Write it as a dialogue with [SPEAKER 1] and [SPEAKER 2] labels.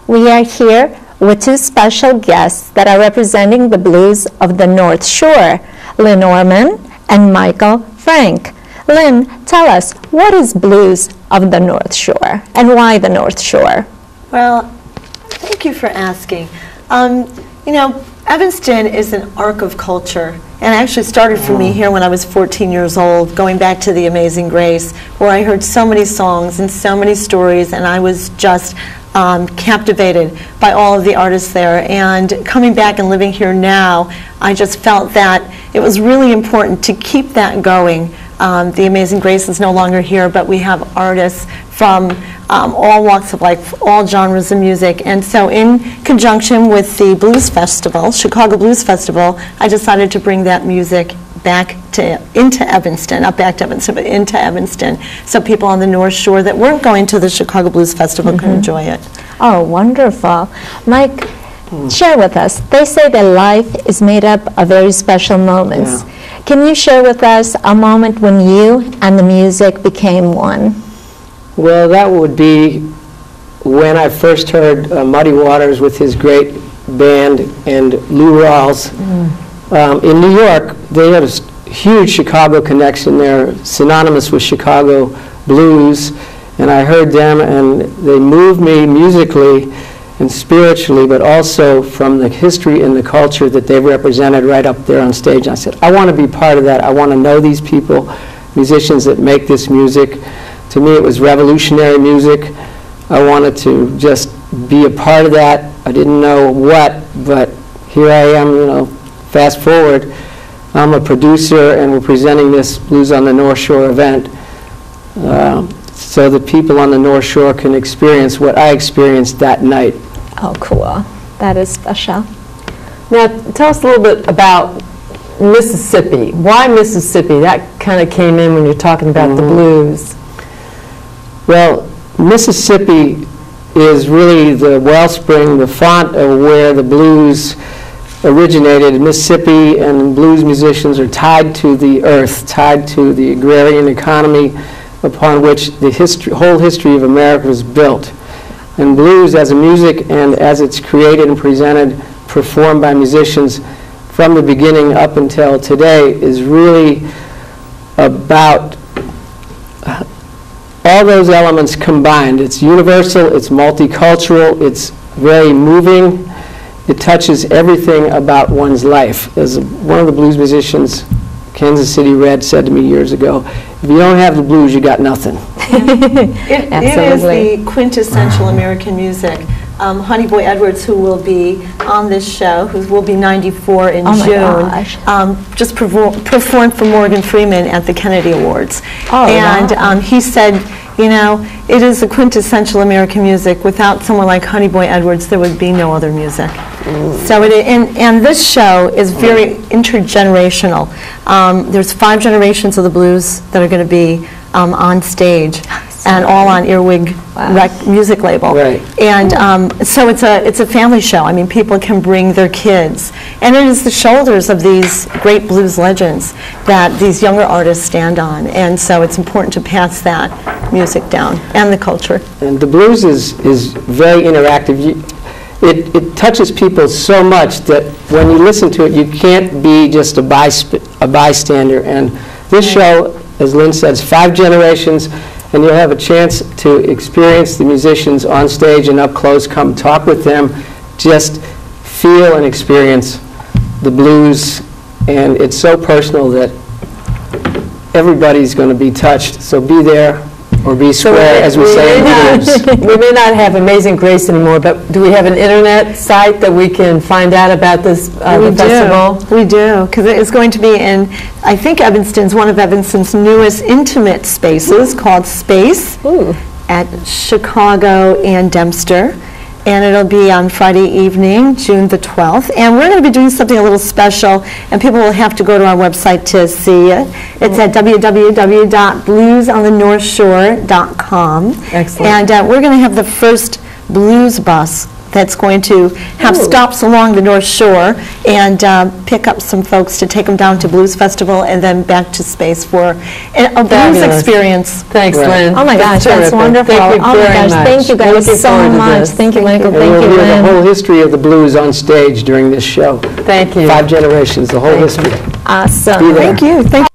[SPEAKER 1] We are here with two special guests that are representing the blues of the North Shore, Lynn Orman and Michael Frank. Lynn, tell us, what is blues of the North Shore and why the North Shore?
[SPEAKER 2] Well, thank you for asking. You know, Evanston is an arc of culture, and it actually started for me here when I was 14 years old, going back to the Amazing Grace, where I heard so many songs and so many stories, and I was just captivated by all of the artists there. And coming back and living here now, I just felt that it was really important to keep that going. The Amazing Grace is no longer here, but we have artists from all walks of life, all genres of music. And so in conjunction with the Blues Festival, Chicago Blues Festival, I decided to bring that music back into Evanston, not back to Evanston, but into Evanston, so people on the North Shore that weren't going to the Chicago Blues Festival could enjoy it.
[SPEAKER 1] Oh, wonderful. Mike, share with us. They say that life is made up of very special moments. Yeah. Can you share with us a moment when you and the music became one?
[SPEAKER 3] Well, that would be when I first heard Muddy Waters with his great band and Lou Rawls. In New York, they had a huge Chicago connection. They're synonymous with Chicago blues, and I heard them, and they moved me musically and spiritually, but also from the history and the culture that they've represented right up there on stage. And I said, I want to be part of that. I want to know these people, musicians that make this music. To me, it was revolutionary music. I wanted to just be a part of that. I didn't know what, but here I am, you know. Fast forward, I'm a producer, and we're presenting this Blues on the North Shore event so that people on the North Shore can experience what I experienced that night.
[SPEAKER 1] Oh, cool. That is special.
[SPEAKER 4] Now, tell us a little bit about Mississippi. Why Mississippi? That kind of came in when you're talking about the blues.
[SPEAKER 3] Well, Mississippi is really the wellspring, the font of where the blues originated. Mississippi and blues musicians are tied to the earth, tied to the agrarian economy upon which the whole history of America was built. And blues as a music and as it's created and presented, performed by musicians from the beginning up until today is really about all those elements combined. It's universal, it's multicultural, it's very moving. It touches everything about one's life. As one of the blues musicians, Kansas City Red, said to me years ago, if you don't have the blues, you got nothing.
[SPEAKER 2] It is the quintessential American music. Honey Boy Edwards, who will be on this show, who will be 94 in June, just performed for Morgan Freeman at the Kennedy Awards. And he said, you know, it is the quintessential American music. Without someone like Honey Boy Edwards, there would be no other music. So and this show is very intergenerational. There's 5 generations of the blues that are going to be on stage, and all on Earwig music label.
[SPEAKER 3] Right.
[SPEAKER 2] And so it's a family show. I mean, people can bring their kids, and it is the shoulders of these great blues legends that these younger artists stand on. And so it's important to pass that music down and the culture.
[SPEAKER 3] And the blues is very interactive. It touches people so much that when you listen to it, you can't be just a bystander. And this show, as Lynn says, 5 generations, and you'll have a chance to experience the musicians on stage and up close. Come talk with them, just feel and experience the blues, and it's so personal that everybody's going to be touched. So be there or be square, as we say in blues.
[SPEAKER 4] We may not have Amazing Grace anymore, but do we have an internet site that we can find out about this festival?
[SPEAKER 2] We do, because it's going to be in, I think Evanston's one of Evanston's newest intimate spaces called Space at Chicago and Dempster. And it'll be on Friday evening, June the 12th. And we're going to be doing something a little special, and people will have to go to our website to see it. It's at www.bluesonthenorthshore.com.
[SPEAKER 4] Excellent.
[SPEAKER 2] And we're going to have the first blues bus that's going to have
[SPEAKER 4] Ooh.
[SPEAKER 2] stops along the North Shore and pick up some folks to take them down to Blues Festival and then back to space for a blues
[SPEAKER 4] Fabulous.
[SPEAKER 2] experience.
[SPEAKER 4] Thanks,
[SPEAKER 3] Right.
[SPEAKER 4] Lynn.
[SPEAKER 1] Oh my gosh, that's
[SPEAKER 4] terrific.
[SPEAKER 1] wonderful.
[SPEAKER 4] Thank you
[SPEAKER 1] Oh my
[SPEAKER 4] very
[SPEAKER 1] gosh,
[SPEAKER 4] much.
[SPEAKER 1] thank you
[SPEAKER 4] We're looking
[SPEAKER 1] guys so
[SPEAKER 4] forward to
[SPEAKER 1] much.
[SPEAKER 4] this.
[SPEAKER 1] Thank you, Michael.
[SPEAKER 3] And
[SPEAKER 1] Thank
[SPEAKER 3] we'll
[SPEAKER 1] you,
[SPEAKER 3] hear the whole
[SPEAKER 1] Lynn.
[SPEAKER 3] history of the blues on stage during this show.
[SPEAKER 4] Thank you.
[SPEAKER 3] 5 generations, the whole
[SPEAKER 4] Thank
[SPEAKER 3] history.
[SPEAKER 1] Awesome.
[SPEAKER 3] Be there.
[SPEAKER 2] Thank you. Thank you.